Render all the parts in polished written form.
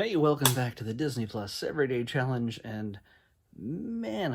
Hey, welcome back to the Disney Plus Everyday Challenge. And man,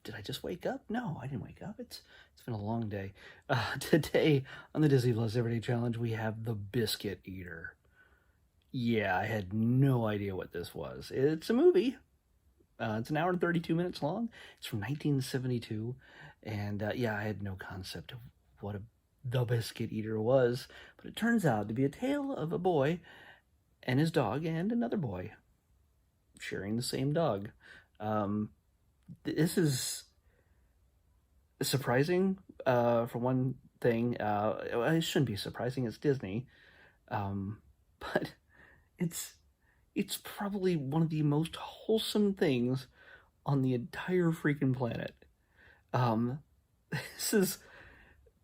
did I just wake up? No, I didn't wake up. It's been a long day. Today on the Disney Plus Everyday Challenge, we have the Biscuit Eater. Yeah, I had no idea what this was. It's a movie. It's an hour and 32 minutes long. It's from 1972, and yeah, I had no concept of what the Biscuit Eater was. But it turns out to be a tale of a boy and his dog and another boy sharing the same dog. Um, this is surprising for one thing. It shouldn't be surprising. It's Disney, but it's it's probably one of the most wholesome things on the entire freaking planet. Um, this is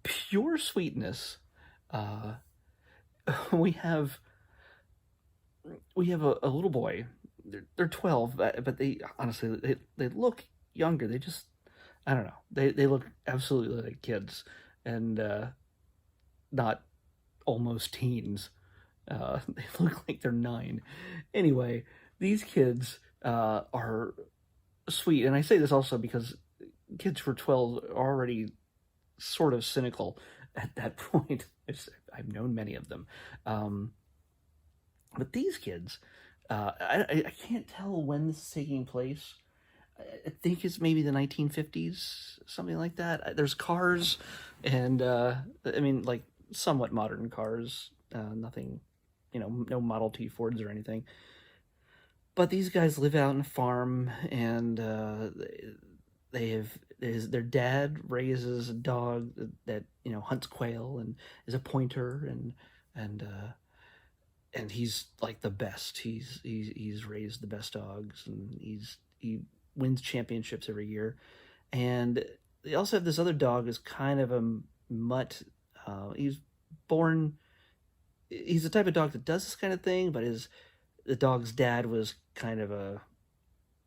pure sweetness. Uh, we have a little boy. They're 12, but they honestly they look younger. They just I don't know. They look absolutely like kids, and not almost teens. They look like they're 9. Anyway, these kids are sweet, and I say this also because kids for 12 are already sort of cynical at that point. I've known many of them, but these kids, I can't tell when this is taking place. I think it's maybe the 1950s, something like that. There's cars, and I mean, like somewhat modern cars. Nothing, no Model T Fords or anything. But these guys live out on a farm, and they have their dad raises a dog that hunts quail and is a pointer, and and he's like the best. He's raised the best dogs, and he wins championships every year. And they also have this other dog who's kind of a mutt. He's born. He's the type of dog that does this kind of thing, but the dog's dad was kind of a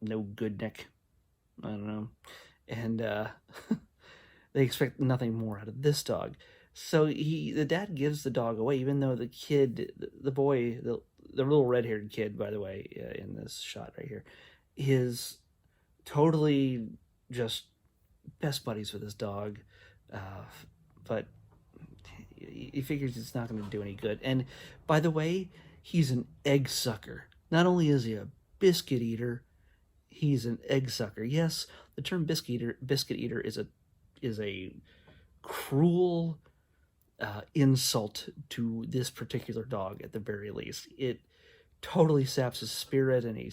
no good Nick. I don't know, and they expect nothing more out of this dog. So the dad gives the dog away, even though the kid, the boy, the little red haired kid, by the way, in this shot right here, is totally just best buddies with his dog, but he figures it's not going to do any good. And by the way, he's an egg sucker. Not only is he a biscuit eater, he's an egg sucker. Yes, the term biscuit eater is a cruel insult to this particular dog. At the very least, it totally saps his spirit, and he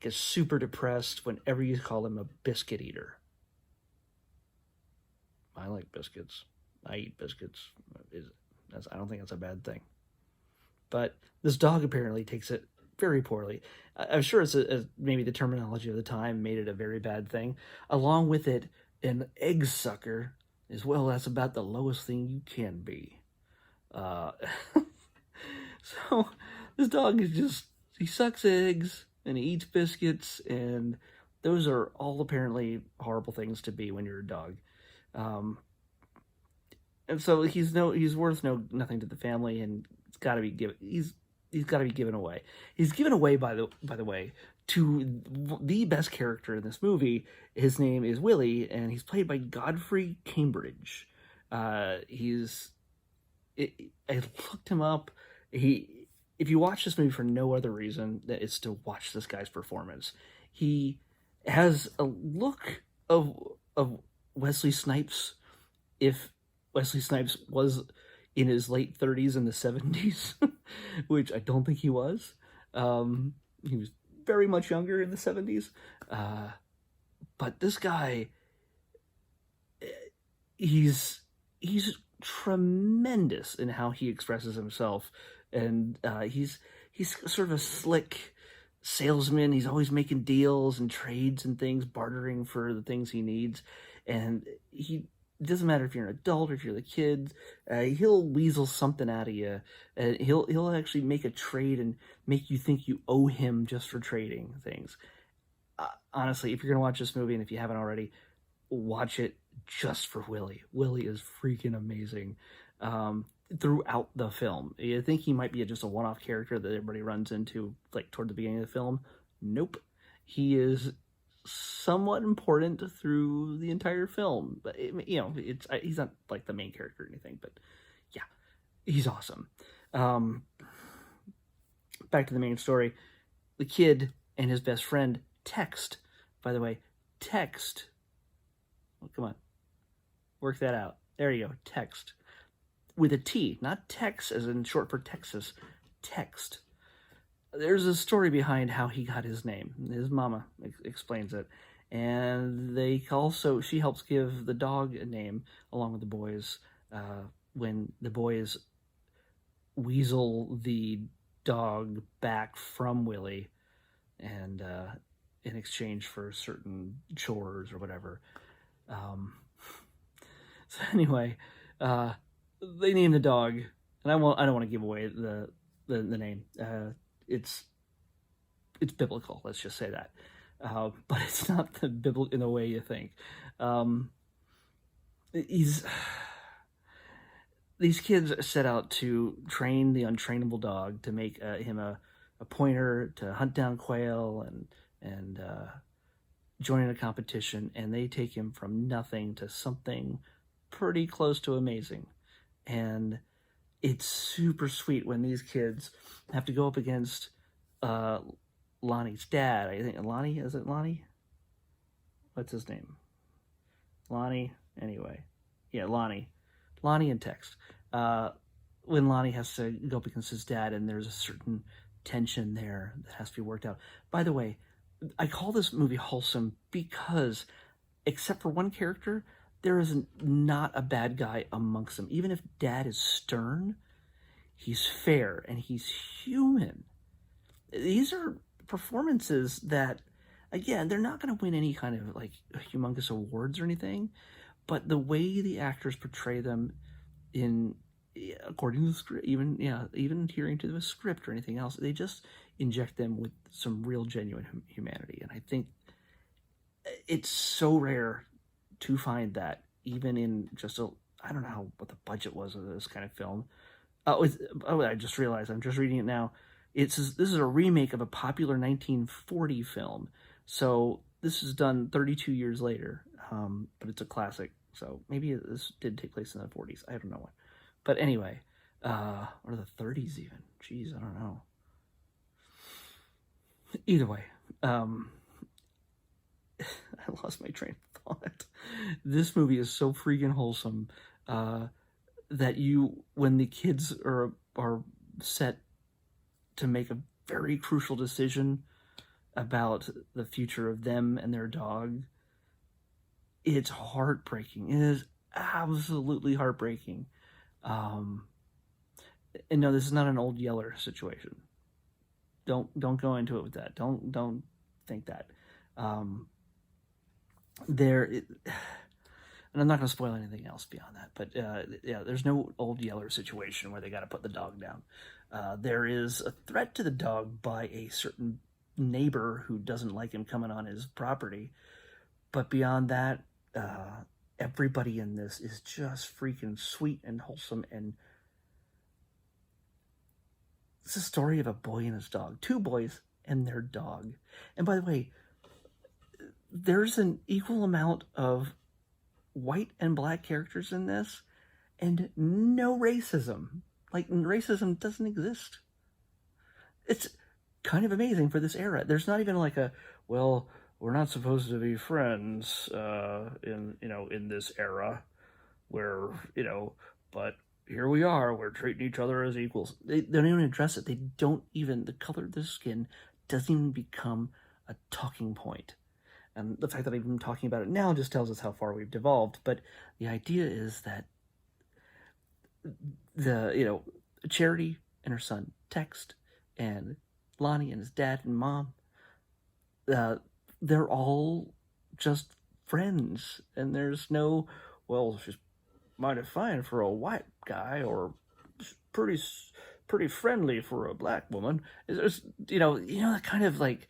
gets super depressed whenever you call him a biscuit eater. I like biscuits. I eat biscuits. I don't think that's a bad thing. But this dog apparently takes it very poorly. I'm sure it's maybe the terminology of the time made it a very bad thing. Along with it, an egg sucker as well. That's about the lowest thing you can be. So this dog he sucks eggs and he eats biscuits, and those are all apparently horrible things to be when you're a dog. And so he's worth nothing to the family, and it's got to be given. He's got to be given away. He's given away by the way to the best character in this movie. His name is Willie, and he's played by Godfrey Cambridge. I looked him up. If you watch this movie for no other reason, that it's to watch this guy's performance. He has a look of Wesley Snipes, if Wesley Snipes was in his late 30s in the 70s, which I don't think he was. He was very much younger in the 70s. But this guy, he's tremendous in how he expresses himself, and he's sort of a slick salesman. He's always making deals and trades and things, bartering for the things he needs, and it doesn't matter if you're an adult or if you're the kid, he'll weasel something out of you. He'll actually make a trade and make you think you owe him just for trading things. Honestly, if you're gonna watch this movie, and if you haven't already, watch it just for Willie. Willie is freaking amazing. throughout the film. You think he might be just a one-off character that everybody runs into like toward the beginning of the film. Nope. He is somewhat important through the entire film, but he's not like the main character or anything, but yeah, he's awesome. Back to the main story. The kid and his best friend text, by the way, text. Oh, come on. Work that out. There you go. Text. With a T, not Tex as in short for Texas. Text. There's a story behind how he got his name. His mama explains it. And she helps give the dog a name along with the boys when the boys weasel the dog back from Willie and in exchange for certain chores or whatever. So anyway, they name the dog, and I don't want to give away the name. It's biblical. Let's just say that, but it's not the biblical in the way you think. These kids set out to train the untrainable dog to make him a pointer to hunt down quail and join in a competition, and they take him from nothing to something pretty close to amazing. And it's super sweet when these kids have to go up against Lonnie's dad. I think Lonnie, is it Lonnie? What's his name? Lonnie, anyway. Yeah, Lonnie and Text. When Lonnie has to go up against his dad, and there's a certain tension there that has to be worked out. By the way, I call this movie wholesome because, except for one character, there is not a bad guy amongst them. Even if Dad is stern, he's fair and he's human. These are performances that, again, they're not going to win any kind of like humongous awards or anything, but the way the actors portray them according to the script, even adhering to the script or anything else, they just inject them with some real genuine humanity. And I think it's so rare to find that, even in just I don't know what the budget was of this kind of film. I just realized, I'm just reading it now. This is a remake of a popular 1940 film. So this is done 32 years later, but it's a classic. So maybe this did take place in the 40s. I don't know what. But anyway, or the 30s even. Jeez, I don't know. Either way, I lost my train of thought. This movie is so freaking wholesome that when the kids are set to make a very crucial decision about the future of them and their dog, it's heartbreaking. It is absolutely heartbreaking. And no, this is not an Old Yeller situation. Don't go into it with that. Don't think that. And I'm not going to spoil anything else beyond that, but there's no Old Yeller situation where they got to put the dog down. There is a threat to the dog by a certain neighbor who doesn't like him coming on his property, but beyond that, everybody in this is just freaking sweet and wholesome, and it's a story of a boy and his dog. Two boys and their dog. And by the way, there's an equal amount of white and black characters in this, and no racism. Like, racism doesn't exist. It's kind of amazing for this era. There's not even like we're not supposed to be friends in this era where, but here we are, we're treating each other as equals. They don't even address it. The color of their skin doesn't even become a talking point. And the fact that I'm even talking about it now just tells us how far we've devolved. But the idea is that Charity and her son Text, and Lonnie and his dad and mom, they're all just friends, and there's no, well, she's mighty fine for a white guy, or pretty friendly for a black woman. There's that kind of like,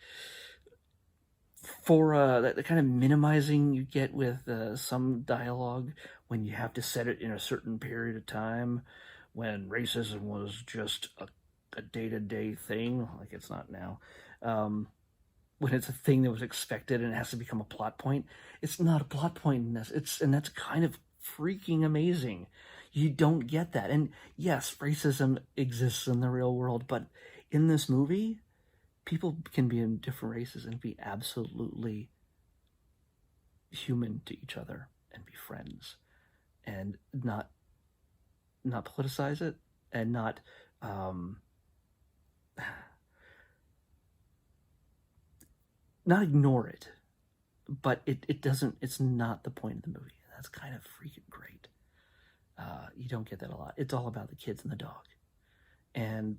for the kind of minimizing you get with some dialogue when you have to set it in a certain period of time, when racism was just a day-to-day thing, like it's not now. When it's a thing that was expected and it has to become a plot point, it's not a plot point in this. And that's kind of freaking amazing. You don't get that. And yes, racism exists in the real world, but in this movie, people can be in different races and be absolutely human to each other and be friends and not politicize it and not ignore it, but it's not the point of the movie. That's kind of freaking great. You don't get that a lot. It's all about the kids and the dog, and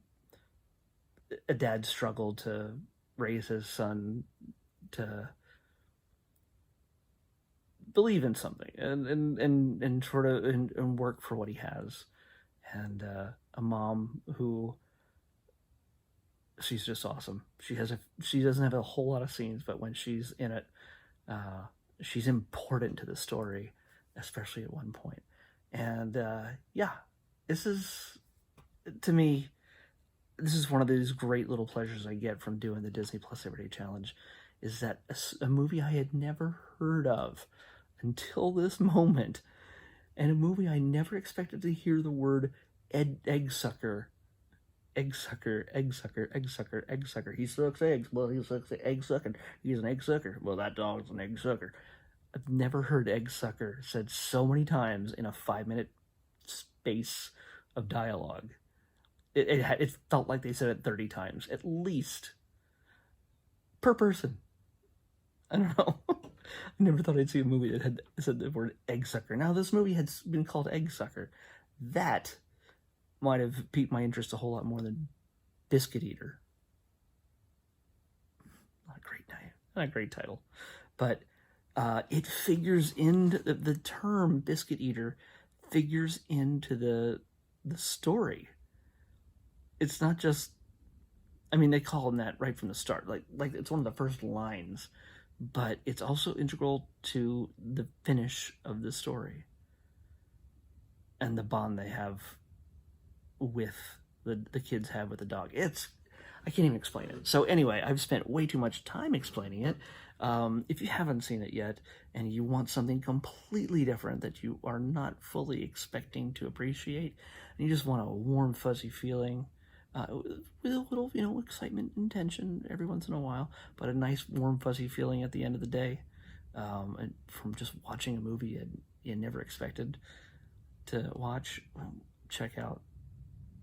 a dad struggled to raise his son to believe in something and sort of and work for what he has, and a mom who, she's just awesome. She doesn't have a whole lot of scenes, but when she's in it, she's important to the story, especially at one point. And yeah, this is, to me, this is one of these great little pleasures I get from doing the Disney Plus Everyday Challenge, is that a movie I had never heard of until this moment, and a movie I never expected to hear the word egg sucker. Egg sucker, egg sucker, egg sucker, egg sucker. He sucks eggs. Well, he sucks egg sucking. He's an egg sucker. Well, that dog's an egg sucker. I've never heard egg sucker said so many times in a 5-minute space of dialogue. It felt like they said it 30 times, at least, per person. I don't know. I never thought I'd see a movie that had said the word egg sucker. Now, this movie had been called Egg Sucker. That might have piqued my interest a whole lot more than Biscuit Eater. Not a great name, not a great title, but it figures into the term Biscuit Eater figures into the story. It's not just, I mean, they call him that right from the start, like it's one of the first lines, but it's also integral to the finish of the story and the bond they have with the kids have with the dog. I can't even explain it. So anyway, I've spent way too much time explaining it. If you haven't seen it yet and you want something completely different that you are not fully expecting to appreciate, and you just want a warm, fuzzy feeling with a little, excitement and tension every once in a while, but a nice, warm, fuzzy feeling at the end of the day, and from just watching a movie you never expected to watch, check out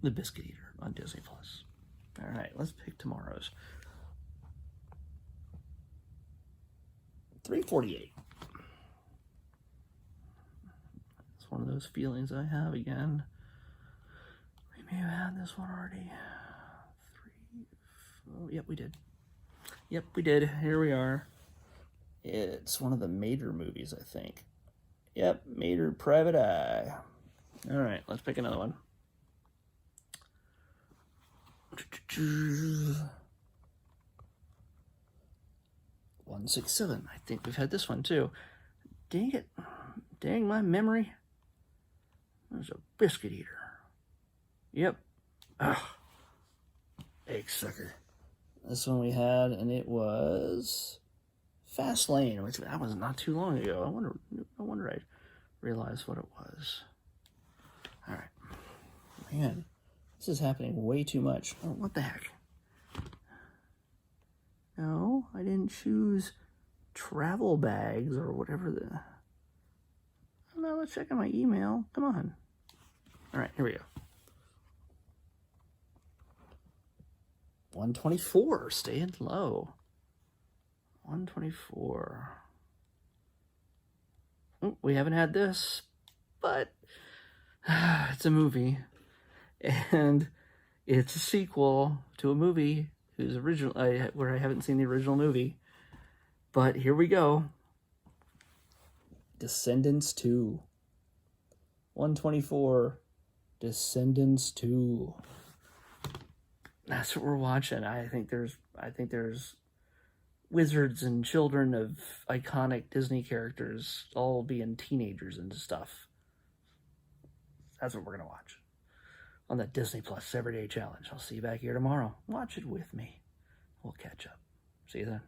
The Biscuit Eater on Disney Plus. All right, let's pick tomorrow's. 3:48. It's one of those feelings I have again. We may have had this one already. Yep, we did. Yep, we did. Here we are. It's one of the Mater movies, I think. Yep, Mater Private Eye. All right, let's pick another one. 167. I think we've had this one too. Dang it. Dang my memory. There's a Biscuit Eater. Yep. Ugh. Egg sucker. This one we had, and it was Fast Lane, which that was not too long ago. I wonder I realized what it was. All right. Man, this is happening way too much. Oh, what the heck? No, I didn't choose travel bags or whatever the... Oh, no, let's check on my email. Come on. All right, here we go. 124, staying low. 124. Oh, we haven't had this, but it's a movie. And it's a sequel to a movie whose original, where I haven't seen the original movie. But here we go. Descendants 2. 124. Descendants 2. That's what we're watching. I think there's wizards and children of iconic Disney characters all being teenagers and stuff. That's what we're gonna watch. on the Disney Plus Everyday Challenge. I'll see you back here tomorrow. Watch it with me. We'll catch up. See you then.